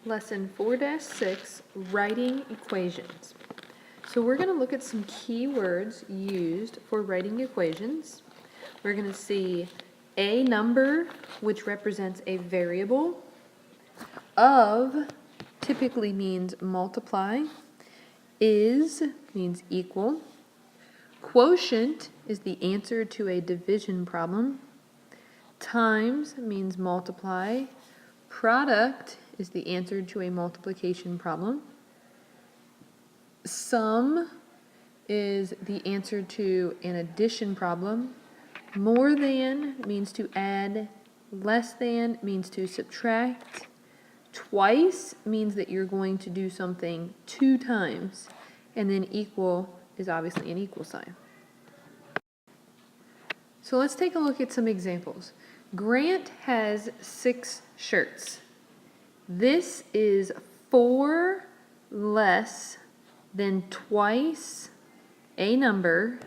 Lesson 4-6, Writing Equations. So we're going to look at some key words used for writing equations. We're going to see a number, which represents a variable. Of typically means multiply. Is means equal. Quotient is the answer to a division problem. Times means multiply. Product is the answer to a multiplication problem. Sum is the answer to an addition problem. More than means to add. Less than means to subtract. Twice means that you're going to do something 2 times. And then equal is obviously an equal sign. So let's take a look at some examples. Grant has 6 shirts. This is 4 less than twice a number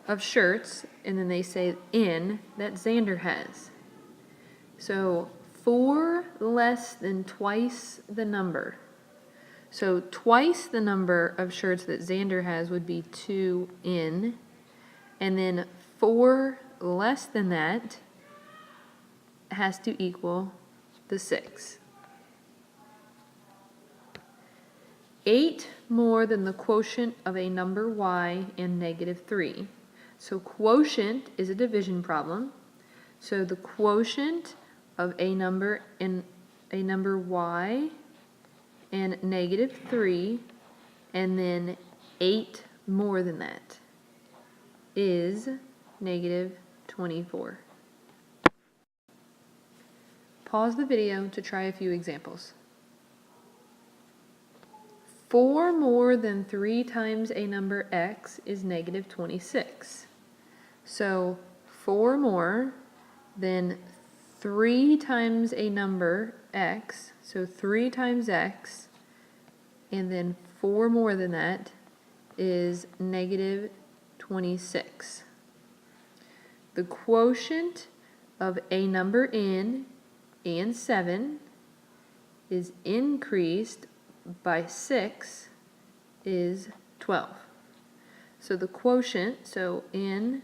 of shirts, and then they say in that Xander has. So 4 less than twice the number. So twice the number of shirts that Xander has would be 2 in, and then 4 less than that has to equal the 6. 8 more than the quotient of a number y and -3. So quotient is a division problem. So the quotient of a number and a number y and -3, and then 8 more than that is -24. Pause the video to try a few examples. 4 more than 3 times a number x is -26. So 4 more than 3 times a number x, so 3 times x, and then 4 more than that is -26. The quotient of a number n and 7 is increased by 6 is 12. So the quotient, so n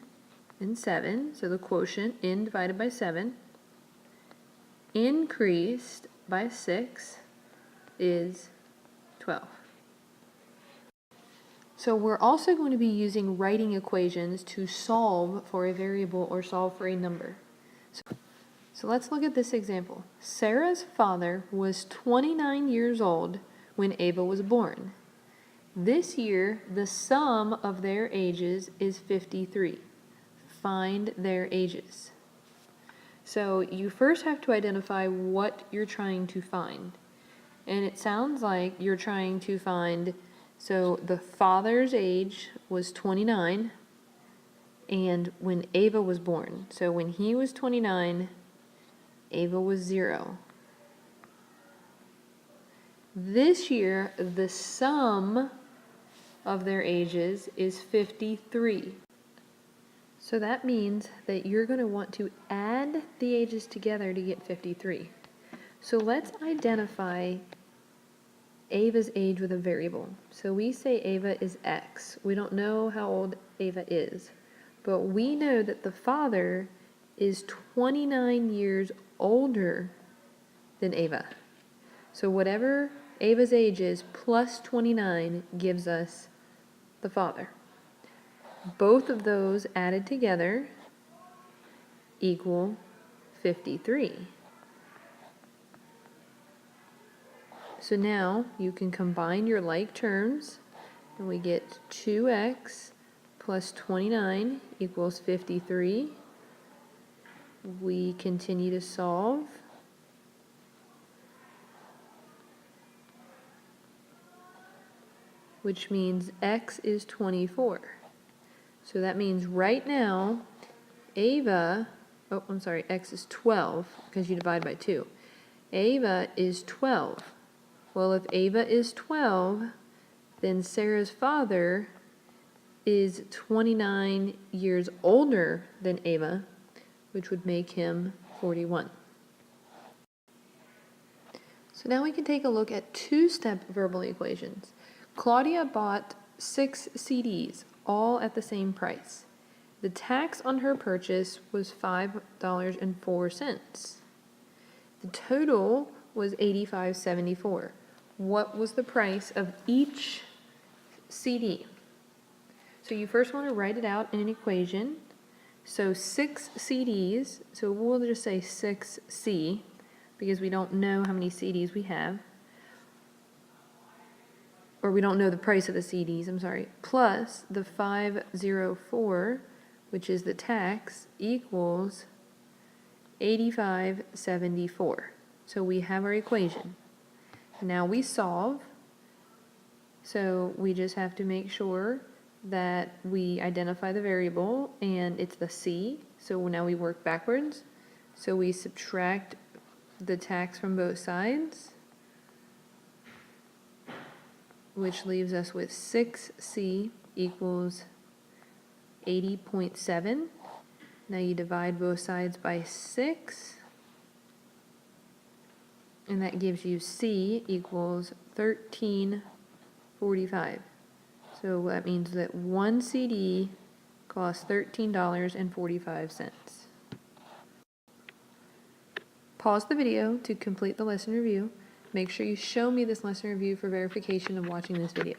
and 7, so the quotient n divided by 7 increased by 6 is 12. So we're also going to be using writing equations to solve for a variable or solve for a number. So let's look at this example. Sarah's father was 29 years old when Ava was born. This year, the sum of their ages is 53. Find their ages. So you first have to identify what you're trying to find. And it sounds like you're trying to find, so the father's age was 29, and when Ava was born. So when he was 29, Ava was 0. This year, the sum of their ages is 53. So that means that you're going to want to add the ages together to get 53. So let's identify Ava's age with a variable. So we say Ava is X. We don't know how old Ava is, but we know that the father is 29 years older than Ava. So whatever Ava's age is plus 29 gives us the father. Both of those added together equal 53. So now you can combine your like terms, and we get 2x plus 29 equals 53. We continue to solve. Which means x is 24. So that means right now, Ava, x is 12, because you divide by 2. Ava is 12. Well, if Ava is 12, then Sarah's father is 29 years older than Ava, which would make him 41. So now we can take a look at two-step verbal equations. Claudia bought 6 CDs, all at the same price. The tax on her purchase was $5.04. The total was $85.74. What was the price of each CD? So you first want to write it out in an equation. So 6 CDs, so we'll just say 6C, because we don't know how many CDs we have, or we don't know the price of the CDs, I'm sorry, plus the 504, which is the tax, equals 85.74. So we have our equation. Now we solve. So we just have to make sure that we identify the variable, and it's the C. So now we work backwards. So we subtract the tax from both sides, which leaves us with 6C equals 80.7. Now you divide both sides by 6, and that gives you C equals 13.45. So that means that one CD costs $13.45. Pause the video to complete the lesson review. Make sure you show me this lesson review for verification of watching this video.